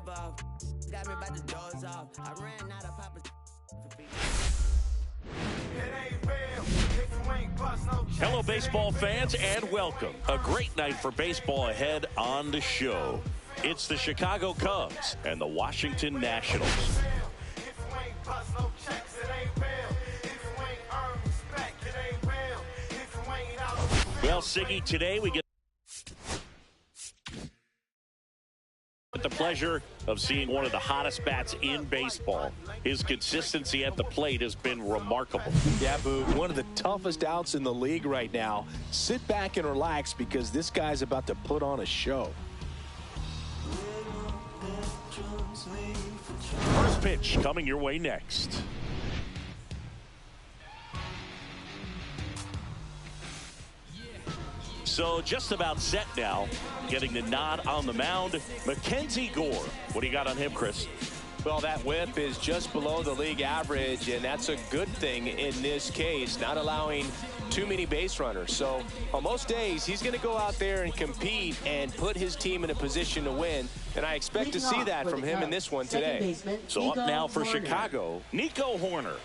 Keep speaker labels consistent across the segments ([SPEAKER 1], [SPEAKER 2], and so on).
[SPEAKER 1] off. Got me by the doors off. I ran out of poppers.
[SPEAKER 2] Hello, baseball fans, and welcome. A great night for baseball ahead on the show. It's the Chicago Cubs and the Washington Nationals. Well, Siggy, today we get the pleasure of seeing one of the hottest bats in baseball. His consistency at the plate has been remarkable.
[SPEAKER 3] Yeah, Boo, one of the toughest outs in the league right now. Sit back and relax because this guy's about to put on a show.
[SPEAKER 2] First pitch coming your way next. So just about set now, getting the nod on the mound, Mackenzie Gore. What do you got on him, Chris?
[SPEAKER 4] Well, that whip is just below the league average, and that's a good thing in this case, not allowing too many base runners. So on most days, he's going to go out there and compete and put his team in a position to win, and I expect to see that from him in this one today.
[SPEAKER 2] So up now for Chicago, Nico Hoerner.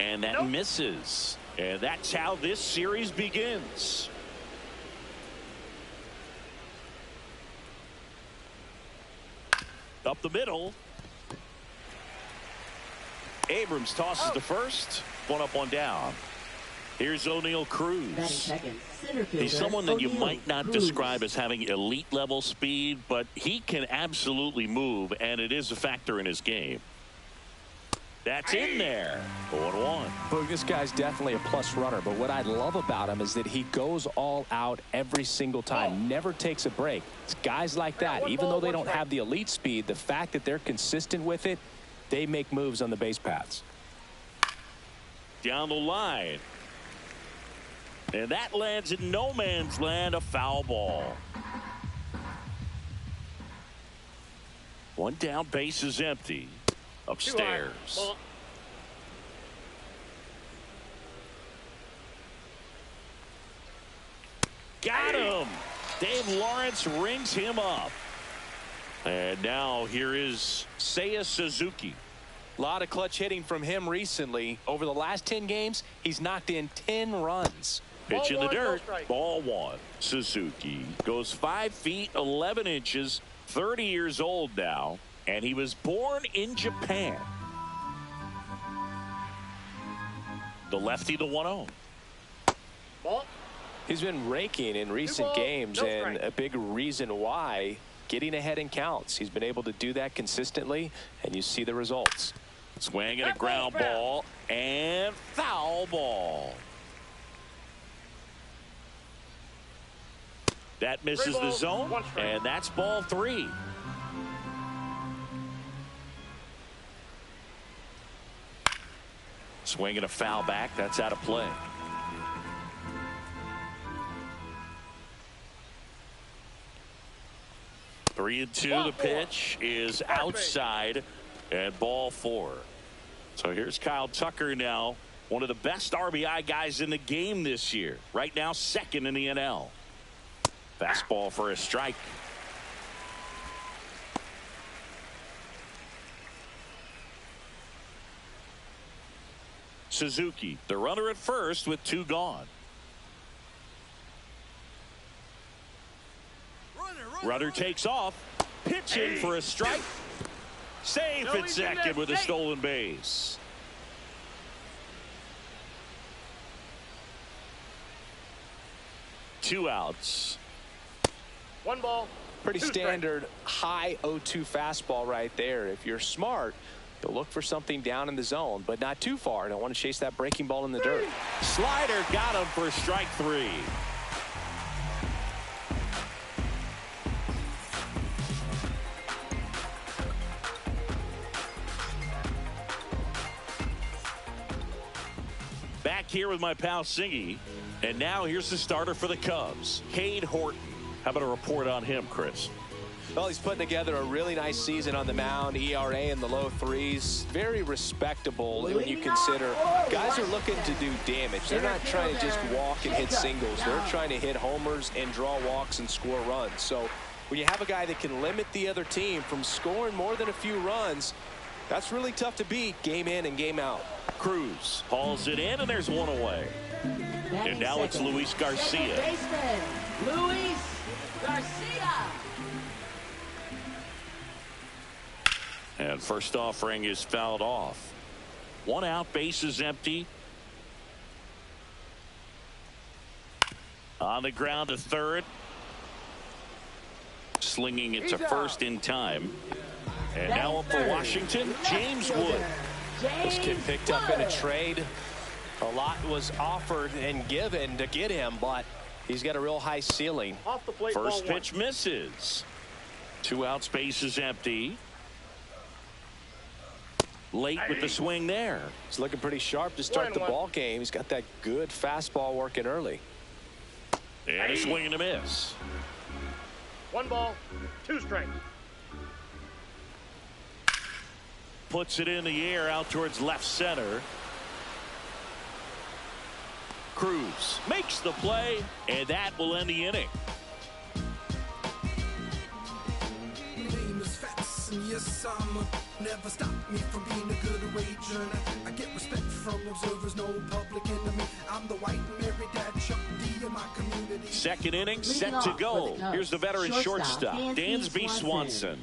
[SPEAKER 2] And that misses. And that's how this series begins. Up the middle. Abrams tosses to first. One up, one down. Here's O'Neal Cruz. He's someone that you might not describe as having elite level speed, but he can absolutely move, and it is a factor in his game. That's in there. 0-1.
[SPEAKER 4] Boog, this guy's definitely a plus runner, but what I love about him is that he goes all out every single time, never takes a break. It's guys like that, even though they don't have the elite speed, the fact that they're consistent with it, they make moves on the base paths.
[SPEAKER 2] Down the line. And that lands in no man's land, a foul ball. One down, base is empty. Upstairs. Got him. Dave Lawrence rings him up. And now here is Seiya Suzuki.
[SPEAKER 4] A lot of clutch hitting from him recently. Over the last 10 games, he's knocked in 10 runs.
[SPEAKER 2] Pitch in the dirt. Ball one. Suzuki goes 5 feet 11 inches, 30 years old now. And he was born in Japan. The lefty, the 1-0.
[SPEAKER 4] He's been raking in recent games, and a big reason why, getting ahead in counts. He's been able to do that consistently, and you see the results.
[SPEAKER 2] Swing and a ground ball, and foul ball. That misses the zone, and that's ball 3. Swing and a foul back. That's out of play. Three and two. The pitch is outside, and ball 4. So here's Kyle Tucker now, one of the best RBI guys in the game this year. Right now, second in the NL. Fastball for a strike. Suzuki, the runner at first with 2 gone. Runner takes off, pitching for a strike. Safe at second with a stolen base. Two outs.
[SPEAKER 4] 1 ball. Pretty standard high 0-2 fastball right there. If you're smart, you'll look for something down in the zone, but not too far. Don't want to chase that breaking ball in the dirt.
[SPEAKER 2] Slider got him for strike 3. Back here with my pal Singy, and now here's the starter for the Cubs, Cade Horton. How about a report on him, Chris?
[SPEAKER 4] Well, he's putting together a really nice season on the mound. ERA in the low 3s. Very respectable when you consider guys are looking to do damage. They're not trying to just walk and hit singles. They're trying to hit homers and draw walks and score runs. So when you have a guy that can limit the other team from scoring more than a few runs, that's really tough to beat game in and game out.
[SPEAKER 2] Cruz hauls it in, and there's one away. And now it's Luis Garcia.
[SPEAKER 5] Luis Garcia.
[SPEAKER 2] And first offering is fouled off. 1 out, bases empty. On the ground to third. Slinging it to first in time. And now up for Washington, James Wood.
[SPEAKER 4] This kid picked up in a trade. A lot was offered and given to get him, but he's got a real high ceiling.
[SPEAKER 6] Off the plate,
[SPEAKER 2] First pitch misses. 2 outs, bases empty. Late with the swing there.
[SPEAKER 4] He's looking pretty sharp to start the ball game. He's got that good fastball working early.
[SPEAKER 2] And a swing and a miss.
[SPEAKER 6] 1 ball, 2 strikes.
[SPEAKER 2] Puts it in the air out towards left center. Cruz makes the play, and that will end the inning.
[SPEAKER 7] Yes, I'm never stop me from being a good wager. I get respect from observers, no public enemy. I'm the white Mary Dad Chuck D in my community.
[SPEAKER 2] Second inning set to go. Here's the veteran shortstop, Dansby Swanson.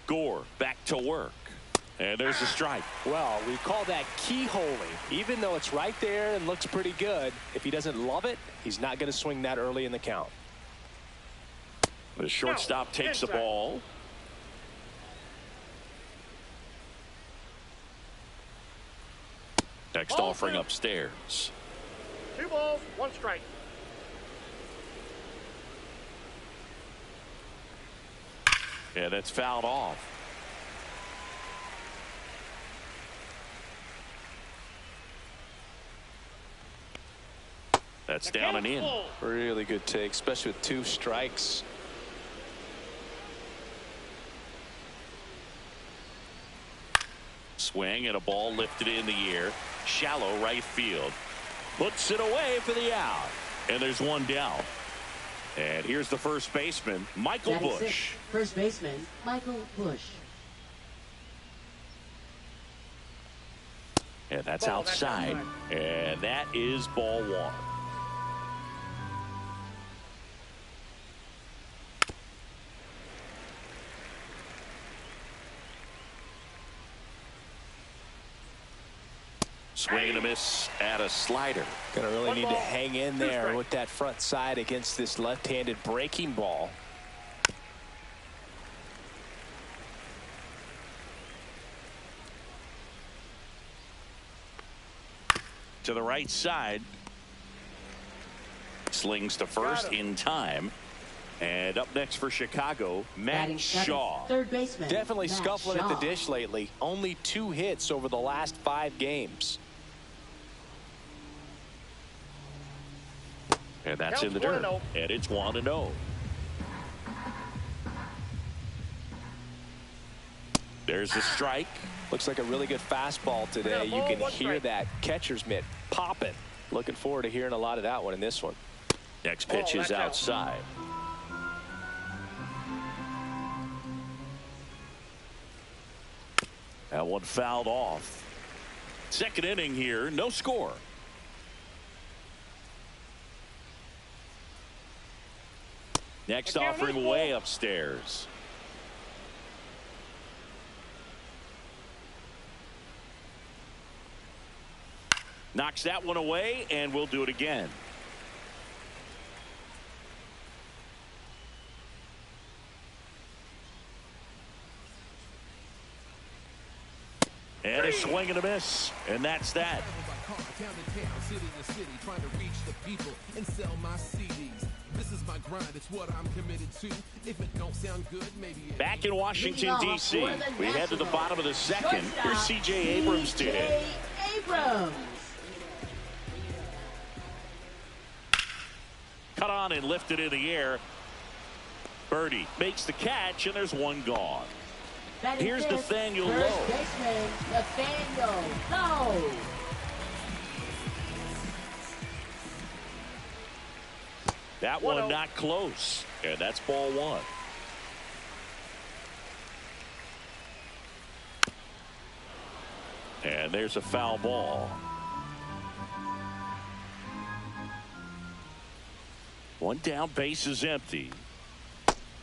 [SPEAKER 2] Gore back to work. And there's a strike.
[SPEAKER 4] Well, we call that keyholing. Even though it's right there and looks pretty good, if he doesn't love it, he's not going to swing that early in the count.
[SPEAKER 2] The shortstop takes the ball. Next offering upstairs.
[SPEAKER 6] 2 balls, 1 strike.
[SPEAKER 2] Yeah, that's fouled off. That's down and in.
[SPEAKER 4] Really good take, especially with 2 strikes.
[SPEAKER 2] Swing and a ball lifted in the air. Shallow right field. Puts it away for the out. And there's 1 down. And here's the first baseman, Michael Bush.
[SPEAKER 5] First baseman, Michael Bush.
[SPEAKER 2] And that's outside. And that is ball 1. Swing and a miss at a slider.
[SPEAKER 4] Gonna really need to hang in there with that front side against this left-handed breaking ball.
[SPEAKER 2] To the right side. Slings to first in time. And up next for Chicago, Matt Shaw.
[SPEAKER 5] Third baseman.
[SPEAKER 4] Definitely scuffling at the dish lately. Only 2 hits over the last 5 games.
[SPEAKER 2] And that's in the dirt. And it's 1-0. There's a strike.
[SPEAKER 4] Looks like a really good fastball today. You can hear that catcher's mitt popping. Looking forward to hearing a lot of that one in this one.
[SPEAKER 2] Next pitch is outside. That one fouled off. Second inning here, no score. Next offering way upstairs. Knocks that one away, and we'll do it again. And a swing and a miss, and that's that. Back in Washington, D.C., we head to the bottom of the second. Here's C.J. Abrams to hit.
[SPEAKER 5] Abrams.
[SPEAKER 2] Cut on and lifted in the air. Birdie makes the catch, and there's one gone. Here's Nathaniel Lowe.
[SPEAKER 5] First baseman, Nathaniel Lowe.
[SPEAKER 2] That one not close, and that's ball one. And there's a foul ball. One down, base is empty.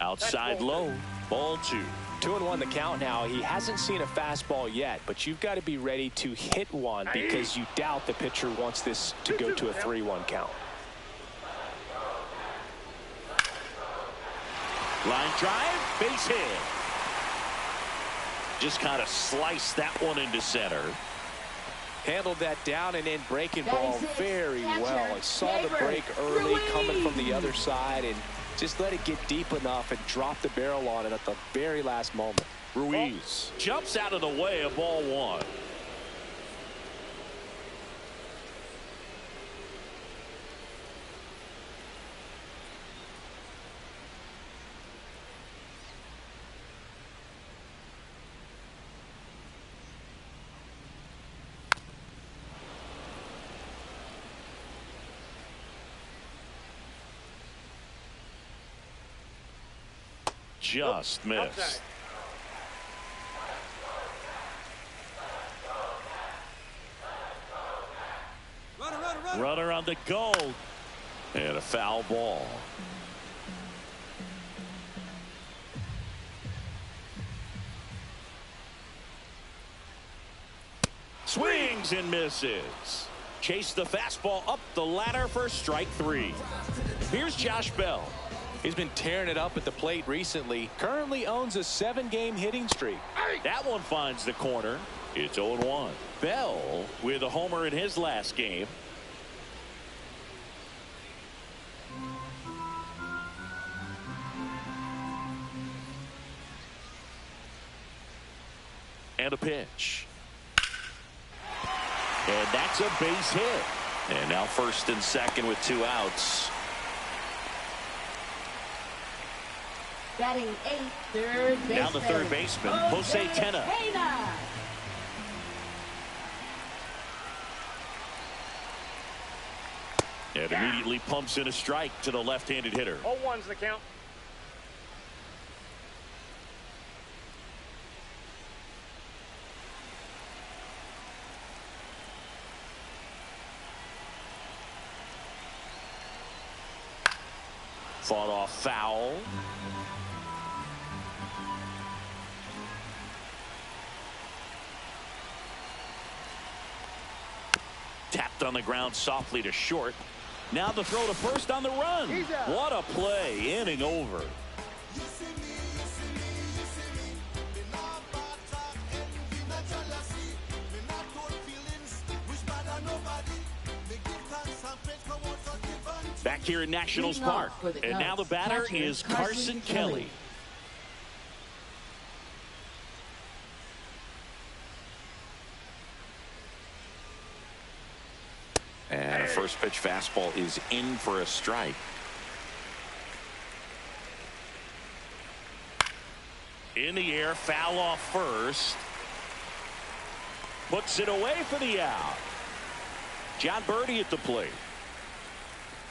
[SPEAKER 2] Outside low, ball two.
[SPEAKER 4] 2-1 the count now. He hasn't seen a fastball yet, but you've got to be ready to hit one because you doubt the pitcher wants this to go to a 3-1 count.
[SPEAKER 2] Line drive, base hit. Just kind of sliced that one into center.
[SPEAKER 4] Handled that down and in breaking ball very well. I saw the break early coming from the other side and just let it get deep enough and drop the barrel on it at the very last moment.
[SPEAKER 2] Ruiz jumps out of the way of ball one. Just missed. Runner on the go. And a foul ball. Swings and misses. Chase the fastball up the ladder for strike three. Here's Josh Bell.
[SPEAKER 4] He's been tearing it up at the plate recently. Currently owns a 7-game hitting streak.
[SPEAKER 2] That one finds the corner. It's 0-1. Bell with a homer in his last game. And a pitch. And that's a base hit. And now first and second with 2 outs.
[SPEAKER 5] Batting eighth, third baseman.
[SPEAKER 2] Now the third baseman, Jose Tena. And immediately pumps in a strike to the left-handed hitter.
[SPEAKER 6] 0-1's the count.
[SPEAKER 2] Fought off foul. Tapped on the ground softly to short. Now the throw to first on the run. What a play. Inning over. Back here in Nationals Park. And now the batter is Carson Kelly. And a first pitch fastball is in for a strike. In the air, foul off first. Puts it away for the out. John Birdie at the plate.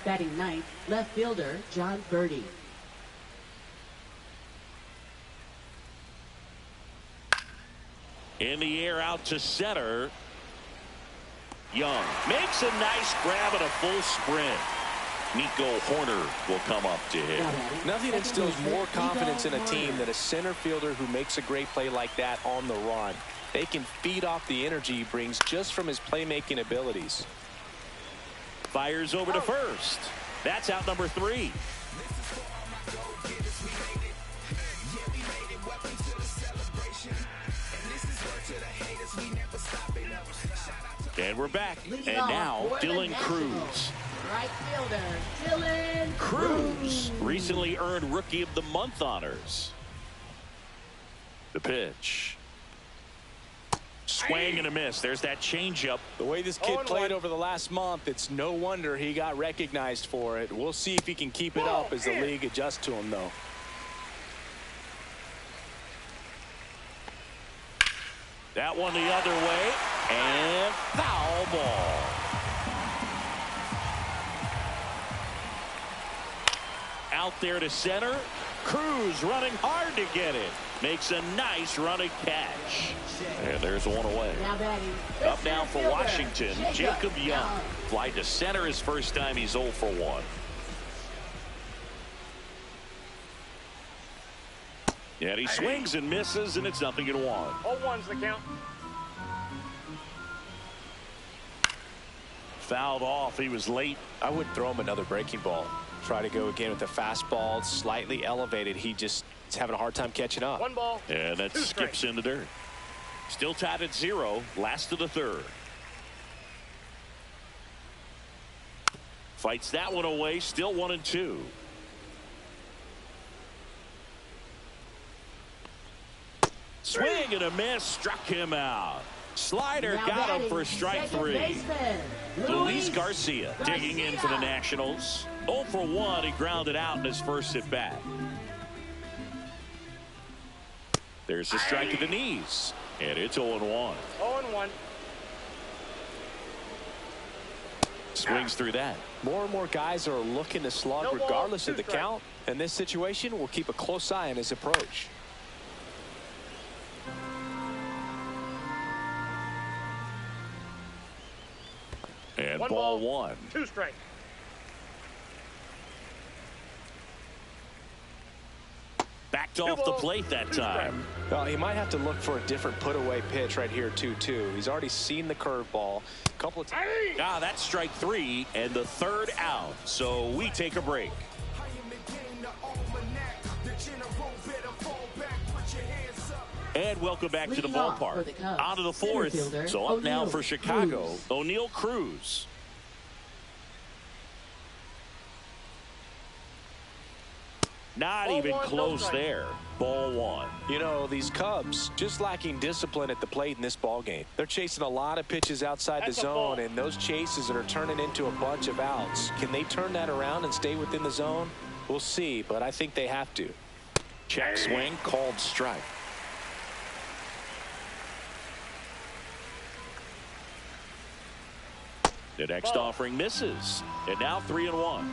[SPEAKER 5] Batting ninth, left fielder John Birdie.
[SPEAKER 2] In the air, out to center. Young makes a nice grab at a full sprint. Nico Horner will come up to hit.
[SPEAKER 4] Nothing instills more confidence in a team than a center fielder who makes a great play like that on the run. They can feed off the energy he brings just from his playmaking abilities.
[SPEAKER 2] Fires over to first. That's out number 3. And we're back. And now Dylan Cruz.
[SPEAKER 5] Right fielder Dylan
[SPEAKER 2] Cruz recently earned Rookie of the Month honors. The pitch. Swing and a miss. There's that changeup.
[SPEAKER 4] The way this kid played over the last month, it's no wonder he got recognized for it. We'll see if he can keep it up as the league adjusts to him, though.
[SPEAKER 2] That one the other way, and foul ball. Out there to center. Cruz running hard to get it. Makes a nice running catch. And there's one away. Up now for Washington, Jacob Young. Fly to center his first time. He's 0 for 1. And he swings and misses, and it's 0-1.
[SPEAKER 6] 0-1's the count.
[SPEAKER 2] Fouled off. He was late.
[SPEAKER 4] I would throw him another breaking ball. Try to go again with the fastball, slightly elevated. He just is having a hard time catching up.
[SPEAKER 6] 1 ball.
[SPEAKER 2] And that skips into dirt. Still tied at 0. Last of the third. Fights that one away. Still 1-2. Swing and a miss. Struck him out. Slider got him for strike 3. Luis Garcia digging in for the Nationals. 0 for 1. He grounded out in his first at bat. There's a strike to the knees. And it's 0-1.
[SPEAKER 6] 0-1.
[SPEAKER 2] Swings through that.
[SPEAKER 4] More and more guys are looking to slug regardless of the count. In this situation, we'll keep a close eye on his approach.
[SPEAKER 2] And ball 1.
[SPEAKER 6] 2 strikes.
[SPEAKER 2] Backed off the plate that time.
[SPEAKER 4] Well, he might have to look for a different put-away pitch right here, 2-2. He's already seen the curveball a couple of times.
[SPEAKER 2] That's strike 3 and the third out. So we take a break. And welcome back to the ballpark. Out of the fourth. So up now for Chicago, O'Neal Cruz. Not even close there. Ball 1.
[SPEAKER 4] You know, these Cubs just lacking discipline at the plate in this ball game. They're chasing a lot of pitches outside the zone, and those chases are turning into a bunch of outs. Can they turn that around and stay within the zone? We'll see, but I think they have to.
[SPEAKER 2] Check swing, called strike. The next offering misses. And now 3-1.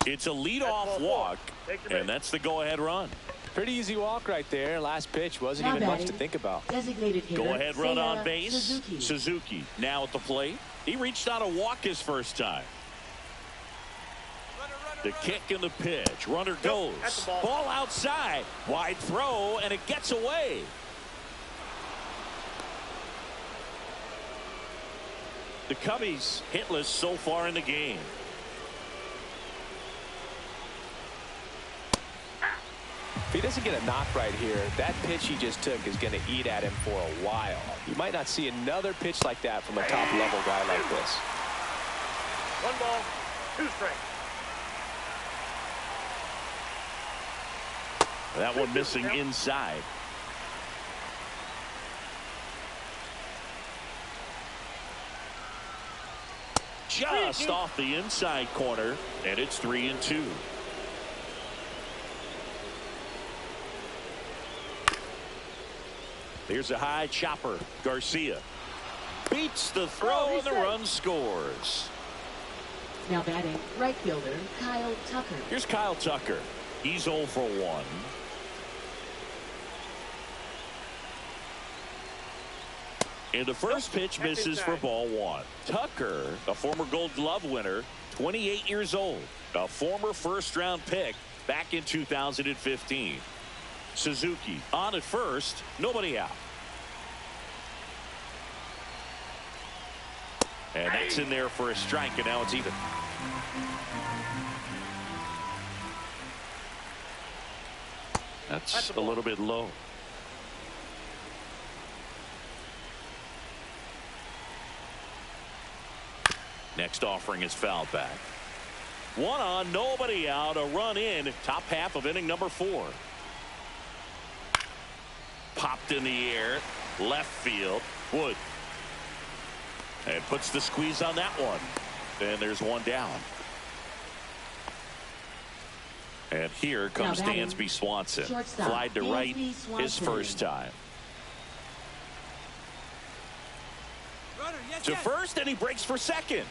[SPEAKER 2] It's a leadoff walk, and that's the go-ahead run.
[SPEAKER 4] Pretty easy walk right there. Last pitch wasn't even much to think about.
[SPEAKER 2] Go-ahead run on base. Suzuki now at the plate. He reached out a walk his first time. The kick and the pitch. Runner goes. Ball outside. Wide throw, and it gets away. The Cubbies hitless so far in the game.
[SPEAKER 4] If he doesn't get a knock right here, that pitch he just took is going to eat at him for a while. You might not see another pitch like that from a top-level guy like this.
[SPEAKER 6] 1 ball, 2 strikes.
[SPEAKER 2] That one missing inside. Just off the inside corner, and it's 3-2. Here's a high chopper. Garcia beats the throw, and the run scores.
[SPEAKER 5] Now batting, right fielder Kyle Tucker.
[SPEAKER 2] Here's Kyle Tucker. He's 0 for 1. And the first pitch misses for ball 1. Tucker, a former Gold Glove winner, 28 years old, a former first-round pick back in 2015. Suzuki on at first, nobody out. And that's in there for a strike, and now it's even. That's a little bit low. Next offering is fouled back. 1 on, nobody out, a run in, top half of inning number 4. popped in the air. Left field. Wood. And puts the squeeze on that one. And there's one down. And here comes Dansby Swanson. Flied to right his first time. To first, and he breaks for second.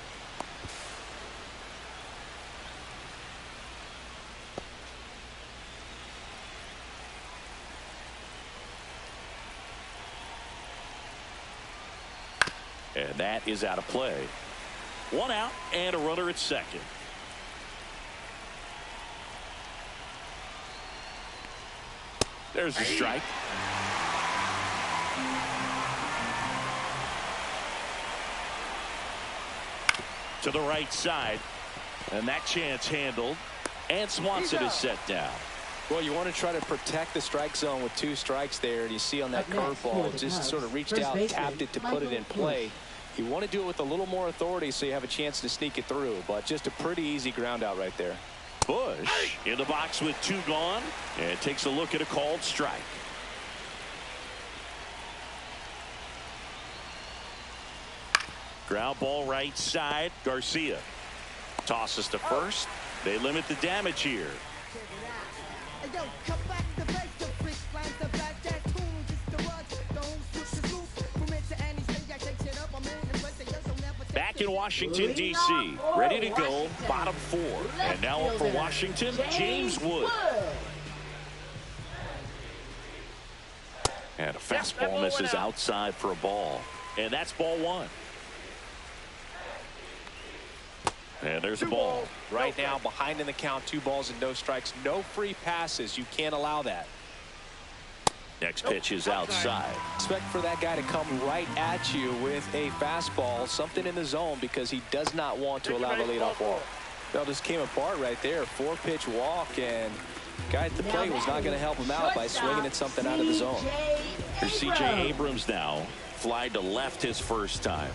[SPEAKER 2] And that is out of play. One out and a runner at second. There's a strike. To the right side. And that chance handled. And Swanson is set down.
[SPEAKER 4] Well, you want to try to protect the strike zone with 2 strikes there. And you see on that curveball, just sort of reached out, tapped it to put it in play. You want to do it with a little more authority so you have a chance to sneak it through. But just a pretty easy ground out right there.
[SPEAKER 2] Bush in the box with 2 gone. And takes a look at a called strike. Ground ball right side. Garcia tosses to first. They limit the damage here. Back in Washington, D.C., ready to go, bottom 4. And now up for Washington, James Wood. And a fastball misses outside for a ball. And that's ball 1. And there's a ball.
[SPEAKER 4] Right now, behind in the count, 2 balls and no strikes. No free passes. You can't allow that.
[SPEAKER 2] Next pitch is outside.
[SPEAKER 4] Expect for that guy to come right at you with a fastball, something in the zone, because he does not want to allow the leadoff walk. That just came apart right there. 4-pitch walk, and guy at the plate was not going to help him out by swinging at something out of the zone.
[SPEAKER 2] Here's C.J. Abrams now. Fly to left his first time.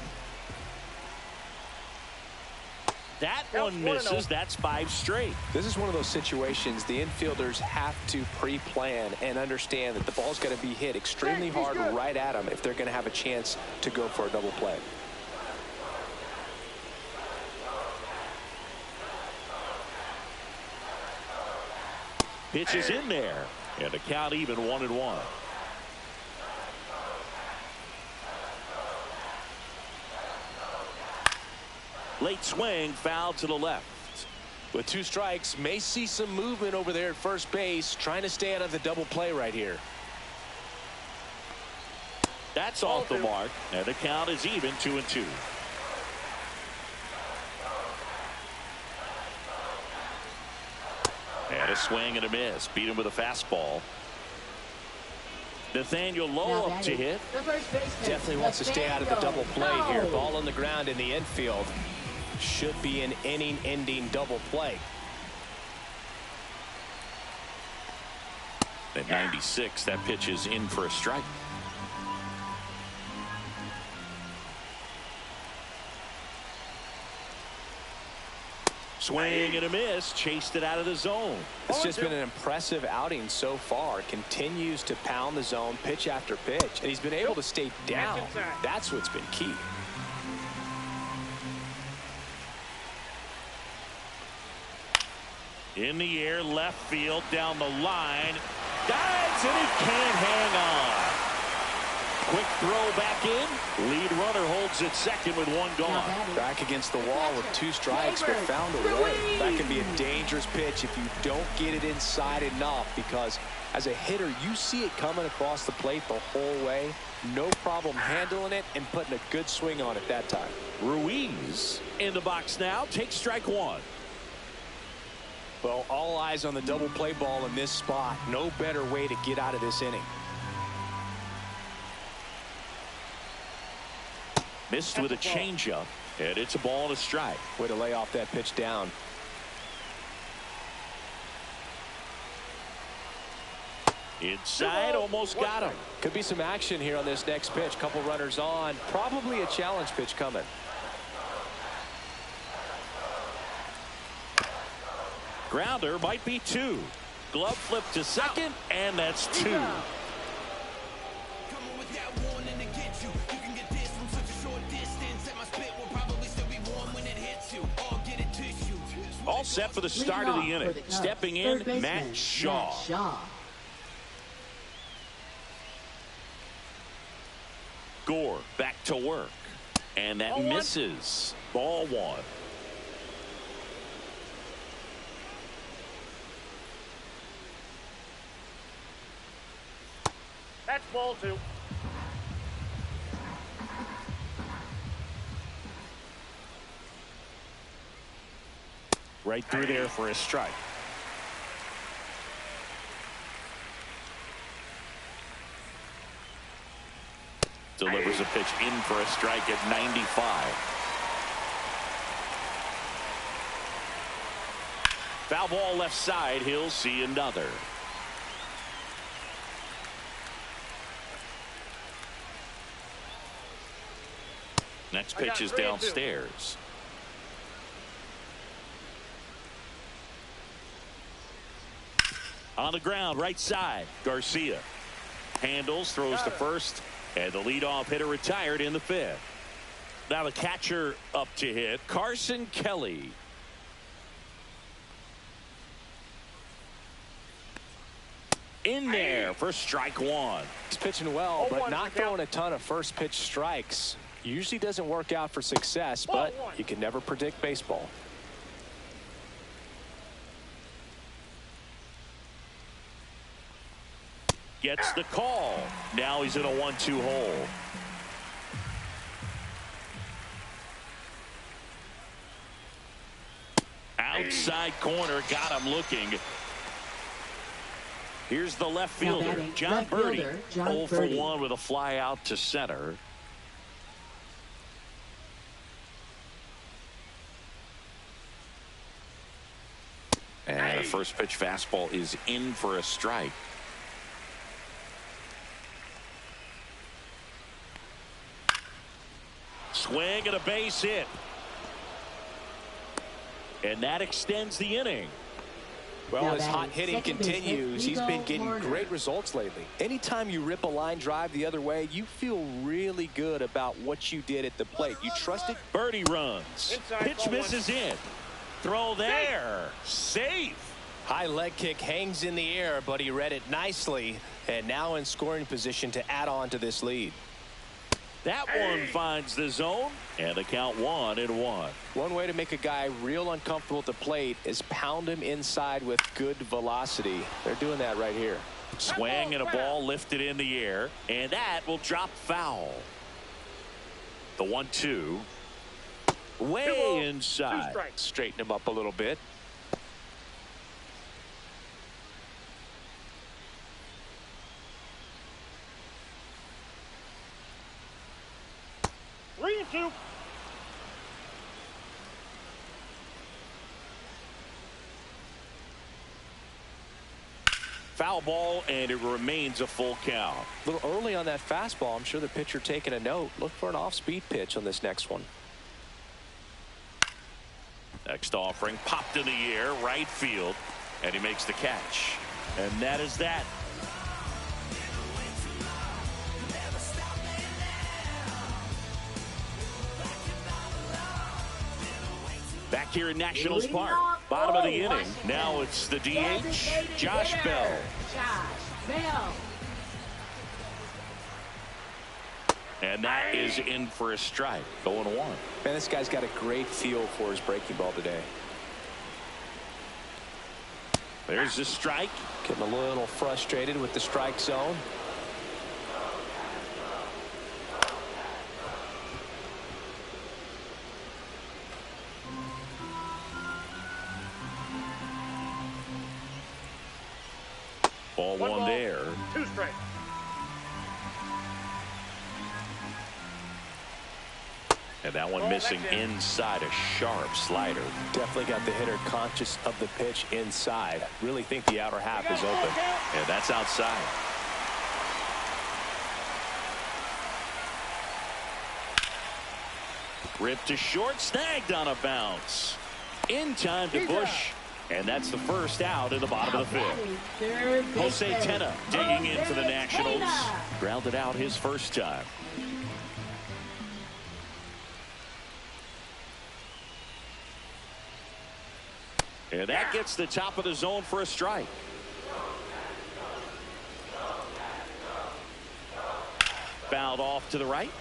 [SPEAKER 2] That one misses. That's 5 straight.
[SPEAKER 4] This is one of those situations the infielders have to pre-plan and understand that the ball's going to be hit extremely hard right at them if they're going to have a chance to go for a double play.
[SPEAKER 2] Pitch is in there. And the count even 1-1. Late swing, foul to the left.
[SPEAKER 4] With 2 strikes, may see some movement over there at first base, trying to stay out of the double play right here.
[SPEAKER 2] That's off the mark, and the count is even 2-2. And a swing and a miss. Beat him with a fastball. Nathaniel Lowe up to hit.
[SPEAKER 4] Definitely wants to stay out of the double play here. Ball on the ground in the infield. Should be an inning-ending double play.
[SPEAKER 2] At 96, that pitch is in for a strike. Swing and a miss. Chased it out of the zone.
[SPEAKER 4] It's just been an impressive outing so far. Continues to pound the zone pitch after pitch. And he's been able to stay down. That's what's been key.
[SPEAKER 2] In the air, left field, down the line. Dives, and he can't hang on. Quick throw back in. Lead runner holds at second with 1 gone.
[SPEAKER 4] Back against the wall with 2 strikes, but found a way. That can be a dangerous pitch if you don't get it inside enough, because as a hitter, you see it coming across the plate the whole way. No problem handling it and putting a good swing on it that time.
[SPEAKER 2] Ruiz in the box now. Takes strike 1.
[SPEAKER 4] Well, all eyes on the double play ball in this spot. No better way to get out of this inning.
[SPEAKER 2] Missed with a changeup, and it's a ball and a strike.
[SPEAKER 4] Way to lay off that pitch down.
[SPEAKER 2] Inside, almost got him.
[SPEAKER 4] Could be some action here on this next pitch. Couple runners on. Probably a challenge pitch coming.
[SPEAKER 2] Grounder might be 2. Glove flip to second, and that's 2. all set for the start of the inning. Stepping in, Matt Shaw. Gore back to work. And that misses. Ball one.
[SPEAKER 6] That's ball two.
[SPEAKER 2] Right through there for a strike. Delivers a pitch in for a strike at 95. Foul ball left side. He'll see another. Next pitch is downstairs. On the ground, right side. Garcia handles, throws to first, and the leadoff hitter retired in the fifth. Now the catcher up to hit, Carson Kelly. In there for strike one.
[SPEAKER 4] He's pitching well, but not throwing a ton of first pitch strikes. Usually doesn't work out for success, but you can never predict baseball.
[SPEAKER 2] Gets the call. Now he's in a 1-2 hole. Outside corner, got him looking. Here's the left fielder, John Birdie, 0 for 1 with a fly out to center. And a first pitch fastball is in for a strike. Swing and a base hit. And that extends the inning.
[SPEAKER 4] Well, as hot hitting continues, he's been getting great results lately. Anytime you rip a line drive the other way, you feel really good about what you did at the plate. You trust it.
[SPEAKER 2] Birdie runs. Pitch misses in. Throw there. Safe.
[SPEAKER 4] High leg kick hangs in the air, but he read it nicely. And now in scoring position to add on to this lead.
[SPEAKER 2] That one finds the zone, and the count 1-1.
[SPEAKER 4] One way to make a guy real uncomfortable at the plate is pound him inside with good velocity. They're doing that right here.
[SPEAKER 2] Swing and a ball lifted in the air, and that will drop foul. The 1-2. Way inside.
[SPEAKER 4] Straighten him up a little bit.
[SPEAKER 2] Foul ball, and it remains a full count.
[SPEAKER 4] A little early on that fastball. I'm sure the pitcher taking a note. Look for an off-speed pitch on this next one.
[SPEAKER 2] Next offering popped in the air, right field, and he makes the catch. And that is that. Back here in Nationals Park, bottom of the inning. Now it's the DH, Josh Bell. And that is in for a strike. 0-1.
[SPEAKER 4] Man, this guy's got a great feel for his breaking ball today.
[SPEAKER 2] There's the strike.
[SPEAKER 4] Getting a little frustrated with the strike zone.
[SPEAKER 2] Ball one there.
[SPEAKER 6] 2 strikes.
[SPEAKER 2] And that one missing inside, a sharp slider.
[SPEAKER 4] Definitely got the hitter conscious of the pitch inside. Really think the outer half is open.
[SPEAKER 2] And that's outside. Ripped to short, snagged on a bounce. In time to Bush. And that's the first out in the bottom of the fifth. Jose Tena digging in for the Nationals. Grounded out his first time. And that gets the top of the zone for a strike. Fouled off to the right.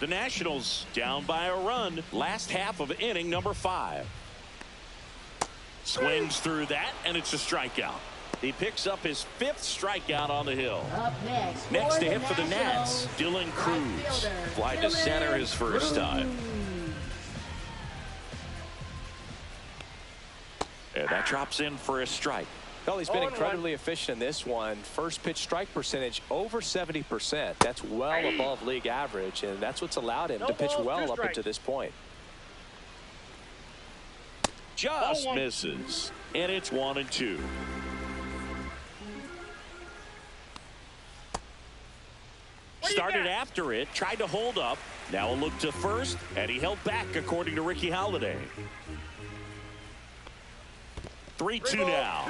[SPEAKER 2] The Nationals down by a run. Last half of inning number 5. Swings through that, and it's a strikeout. He picks up his 5th strikeout on the hill.
[SPEAKER 5] Up
[SPEAKER 2] Next to
[SPEAKER 5] for
[SPEAKER 2] hit
[SPEAKER 5] the
[SPEAKER 2] for the Nats,
[SPEAKER 5] Nationals,
[SPEAKER 2] Dylan Cruz.
[SPEAKER 5] fielder,
[SPEAKER 2] Fly to center his first time. And that drops in for a strike.
[SPEAKER 4] Well, he's been incredibly efficient in this one. First pitch strike percentage over 70%. That's well above league average, and that's what's allowed him to pitch well up until this point.
[SPEAKER 2] Just misses, and it's 1-2. Started after it, tried to hold up. Now a look to first, and he held back according to Ricky Holiday. 3-2 now.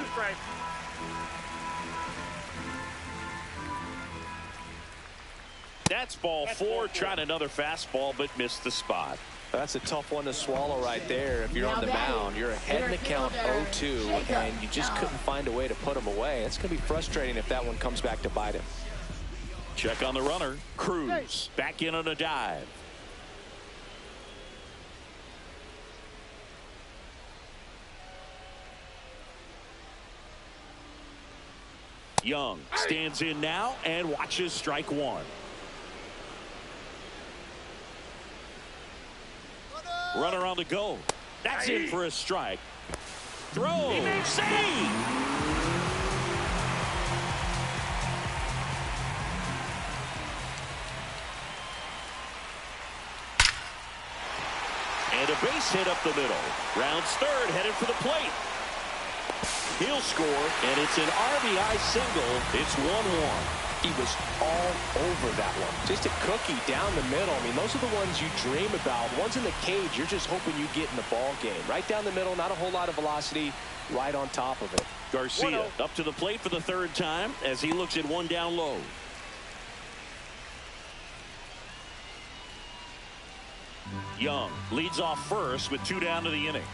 [SPEAKER 2] That's ball 4. Tried another fastball, but missed the spot.
[SPEAKER 4] That's a tough one to swallow right there. If you're on the mound, you're ahead in the count 0-2, and you just couldn't find a way to put him away. It's going to be frustrating if that one comes back to bite him.
[SPEAKER 2] Check on the runner. Cruz back in on a dive. Young stands in now and watches strike 1. Runner on the go. That's in for a strike. Throw. Save. And a base hit up the middle. Rounds third, headed for the plate. He'll score, and it's an RBI single. It's 1-1.
[SPEAKER 4] He was all over that one. Just a cookie down the middle. I mean, those are the ones you dream about. Ones in the cage, you're just hoping you get in the ball game. Right down the middle, not a whole lot of velocity, right on top of it.
[SPEAKER 2] Garcia up to the plate for the 3rd time as he looks at one down low. Young leads off first with 2 down to the inning.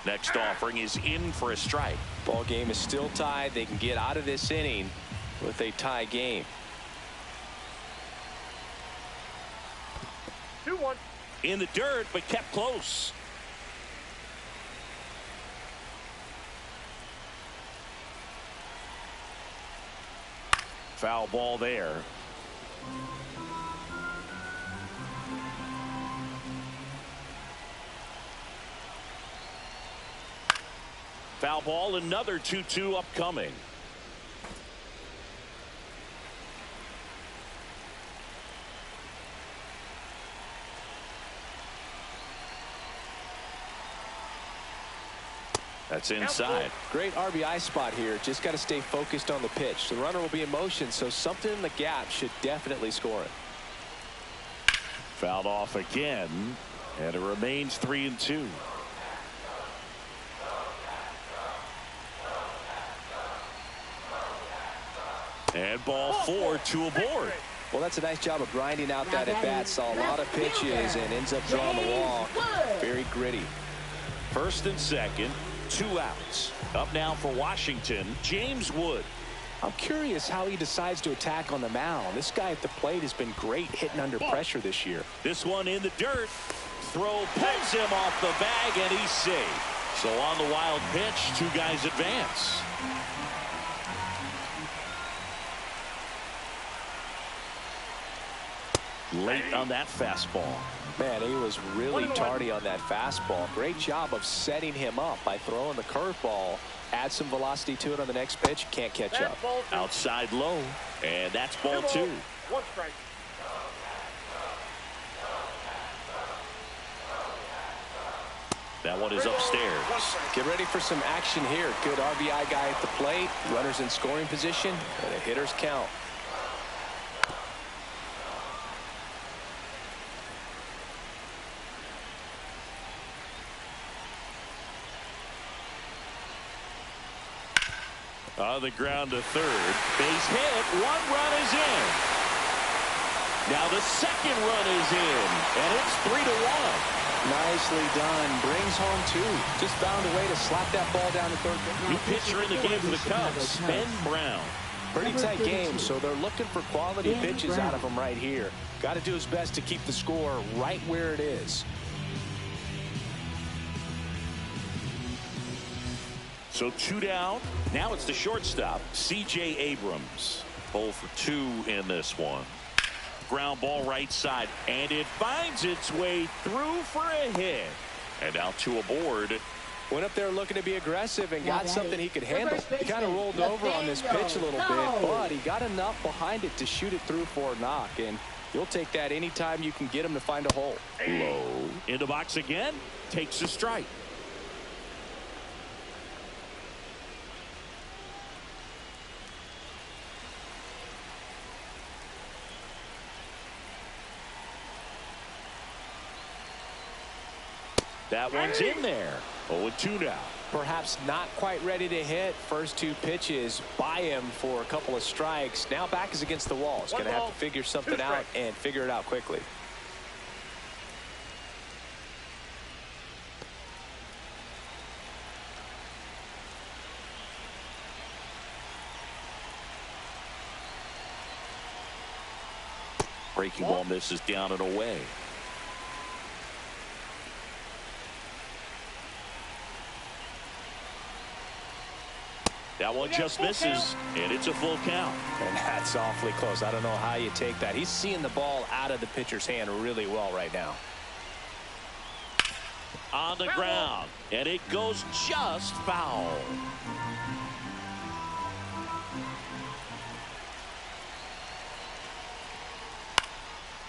[SPEAKER 2] Next offering is in for a strike.
[SPEAKER 4] Ball game is still tied. They can get out of this inning with a tie game.
[SPEAKER 6] 2-1.
[SPEAKER 2] In the dirt, but kept close. Foul ball there. Foul ball, another 2-2 upcoming. That's inside.
[SPEAKER 4] Great RBI spot here. Just got to stay focused on the pitch. The runner will be in motion, so something in the gap should definitely score it.
[SPEAKER 2] Fouled off again, and it remains 3-2. And ball 4, 2 aboard.
[SPEAKER 4] Well, that's a nice job of grinding out that at bat. Saw a lot of pitches and ends up drawing the walk. Very gritty.
[SPEAKER 2] 1st and 2nd, 2 outs. Up now for Washington, James Wood.
[SPEAKER 4] I'm curious how he decides to attack on the mound. This guy at the plate has been great hitting under pressure this year.
[SPEAKER 2] This one in the dirt. Throw pulls him off the bag, and he's safe. So on the wild pitch, 2 guys advance. Late on that fastball.
[SPEAKER 4] Man, he was really tardy on that fastball. Great job of setting him up by throwing the curveball. Add some velocity to it on the next pitch. Can't catch up.
[SPEAKER 2] Outside low, and that's ball 2.
[SPEAKER 6] 1 strike.
[SPEAKER 2] That one is upstairs.
[SPEAKER 4] Get ready for some action here. Good RBI guy at the plate. Runners in scoring position, and a hitter's count. On
[SPEAKER 2] the ground to third. Base hit. 1 run is in. Now the second run is in, and it's 3-1.
[SPEAKER 3] Nicely done. Brings home 2. Just found a way to slap that ball down to third base.
[SPEAKER 2] New pitcher in the game for the Cubs, Ben Brown.
[SPEAKER 4] Pretty tight game, so they're looking for quality pitches out of him right here.
[SPEAKER 3] Got to do his best to keep the score right where it is.
[SPEAKER 2] So 2 down. Now it's the shortstop, C.J. Abrams. 0 for 2 in this one. Ground ball right side, and it finds its way through for a hit. And now 2 aboard.
[SPEAKER 4] Went up there looking to be aggressive and got something he could handle. He kind of rolled over on this pitch a little bit, but he got enough behind it to shoot it through for a knock. And you'll take that anytime you can get him to find a hole.
[SPEAKER 2] Low. In the box again. Takes a strike. That one's in there. 0-2 now.
[SPEAKER 4] Perhaps not quite ready to hit. First 2 pitches by him for a couple of strikes. Now back is against the wall. He's going to have to figure something out and figure it out quickly.
[SPEAKER 2] Breaking ball misses down and away. That one just misses, and it's a full count.
[SPEAKER 4] And that's awfully close. I don't know how you take that. He's seeing the ball out of the pitcher's hand really well right now.
[SPEAKER 2] On the ground, and it goes just foul.